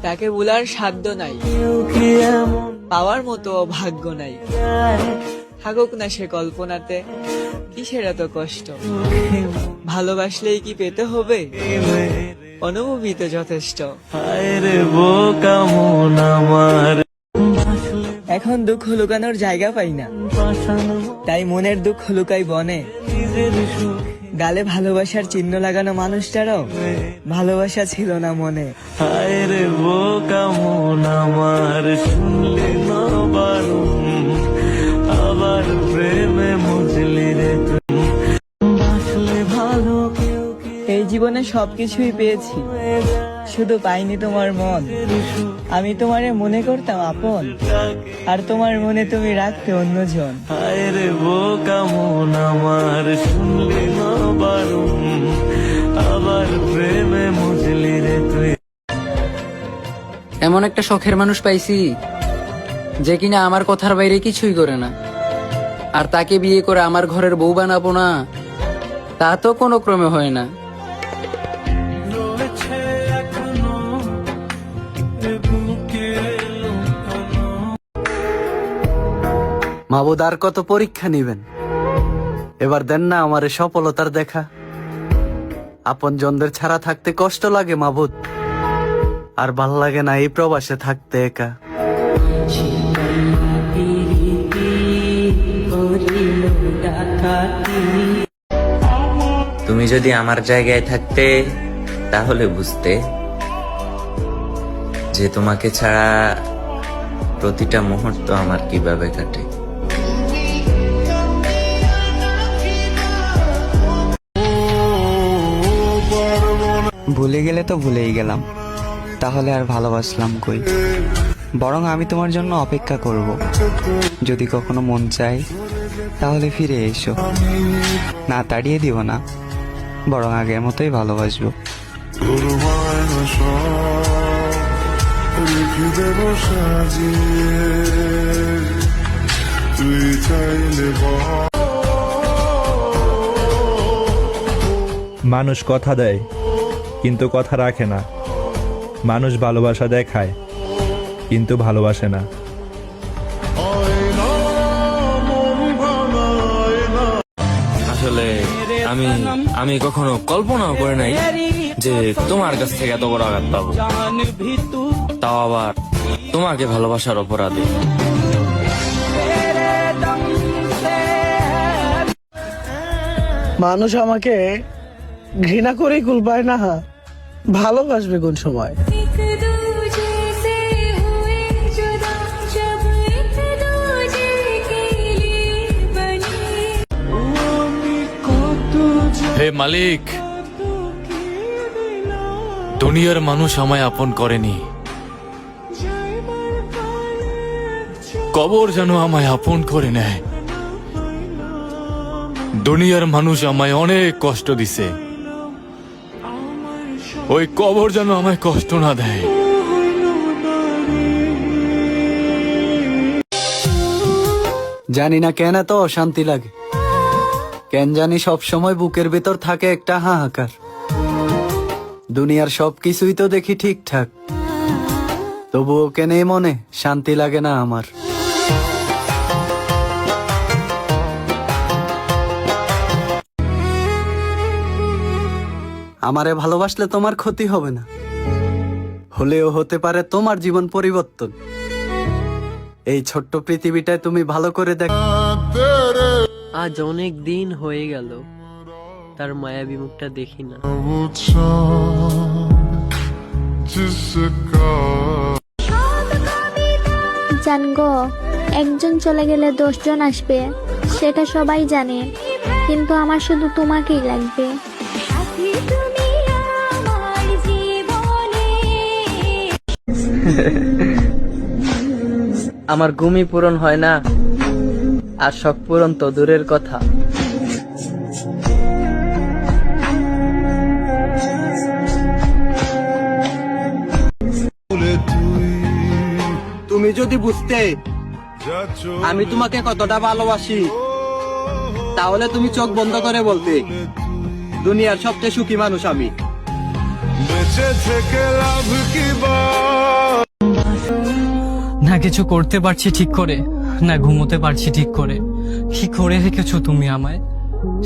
তাকে ভুলার সাধ্য নাই, পাওয়ার মতো ভাগ্য নাই। থাকুক না সে কল্পনাতে, কিসের এত কষ্ট? ভালোবাসলেই কি পেতে হবে? অনুভূতি তো যথেষ্ট। এখন দুঃখ লুকানোর জায়গা পাই না, তাই মনের দুঃখ লুকাই বনে। গালে ভালোবাসার চিহ্ন লাগানো মানুষটারও ভালোবাসা ছিল না মনে। হায়রে বোকা মন আমার, শুনলি না বারণ, আবার প্রেমে মজলি রে তুই। বাসলে ভালো কেউ এই জীবনে সবকিছুই পেয়েছি, শুধু পাইনি তোমার মন। আমি তোমারে মনে করতাম আপন, আর তোমার মনে তুমি রাখতে অন্যজন। হায়রে বোকা মন আমার, শুনলি না বারণ, আবার প্রেমে মজলি রে তুই। এমন একটা শখের মানুষ পাইছি যে কিনা আমার কথার বাইরে কিছুই করে না, আর তাকে বিয়ে করে আমার ঘরের বউ বানাবো না, তা তো কোনো ক্রমে হয় না। মাবুদ আর কত পরীক্ষা নিবেন? এবার দেন না আমারে সফলতার দেখা। আপন জনদের ছাড়া থাকতে কষ্ট লাগে মাবুদ, আর ভাল লাগে না এই প্রবাসে থাকতে একা। তুমি যদি আমার জায়গায় থাকতে তাহলে বুঝতে যে তোমাকে ছাড়া প্রতিটা মুহূর্ত আমার কিভাবে কাটে। ভুলে গেলে তো ভুলেই গেলাম, তাহলে আর ভালোবাসলাম কই? বরং আমি তোমার জন্য অপেক্ষা করব, যদি কখনো মন চায় তাহলে ফিরে এসো। না তাড়িয়ে দিব না, বরং আগের মতোই ভালোবাসবো। মানুষ কথা দেয় কিন্তু কথা রাখে না, মানুষ ভালোবাসা দেখায় কিন্তু ভালোবাসে না। আসলে আমি কখনো কল্পনাও করে নাই যে তোমার কাছ থেকে এত বড় আঘাত পাবো, তাও আবার তোমাকে ভালোবাসার অপরাধে। মানুষ আমাকে ঘৃণা করেই কুল পায় না, ভালোবাসবে কোন সময়? হে মালিক, দুনিয়ার মানুষ আমায় আপন করেনি, কবর যেন আমায় আপন করে নেয়। দুনিয়ার মানুষ আমায় অনেক কষ্ট দিছে, ওই কবর যেন আমায় কষ্ট না দেয়। জানি না কেন এত অশান্তি লাগে, কেন জানি সব সময় বুকের ভেতর থাকে একটা হাহাকার। দুনিয়ার সবকিছুই তো দেখি ঠিকঠাক, তবুও কেন এই মনে শান্তি লাগে না আমার। আমারে ভালোবাসলে তোমার ক্ষতি হবে না, হলেও হতে পারে তোমার জীবন পরিবর্তন। এই ছোট্ট পৃথিবীটায় তুমি ভালো করে দেখ। আজ অনেক দিন হয়ে গেল তার মায়াবী মুখটা দেখি না। জানগো, একজন চলে গেলে 10 জন আসবে, সেটা সবাই জানে, কিন্তু আমার শুধু তোমাকেই লাগবে। আমার ঘুমই পূরণ হয় না, আর শখ পূরণ তো দূরের কথা। তুমি যদি বুঝতে আমি তোমাকে কতটা ভালোবাসি, তাহলে তুমি চোখ বন্ধ করে বলতে দুনিয়ার সবচেয়ে সুখী মানুষ আমি। বেঁচে থেকে লাভ কি বা? কিছু করতে পারছি ঠিক করে, না ঘুমোতে পারছি ঠিক করে। কি করে রেখেছো তুমি আমায়?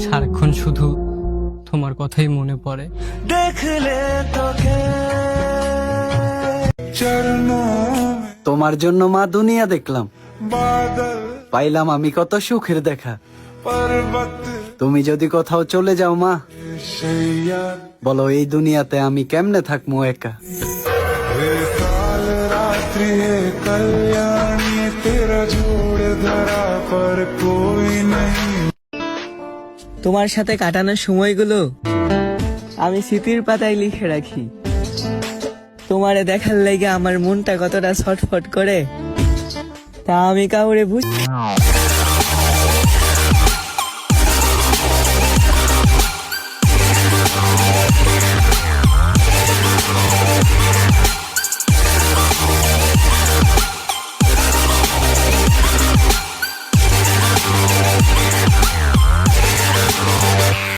সারাক্ষণ শুধু তোমার কথাই মনে পড়ে। তোমার জন্য মা দুনিয়া দেখলাম, পাইলাম আমি কত সুখের দেখা। তুমি যদি কোথাও চলে যাও মা, বলো এই দুনিয়াতে আমি কেমনে থাকবো একা। তোমার সাথে কাটানোর সময়গুলো আমি স্মৃতির পাতায় লিখে রাখি। তোমারে দেখার লেগে আমার মনটা কতটা ছটফট করে তা আমি কাউরে বুঝ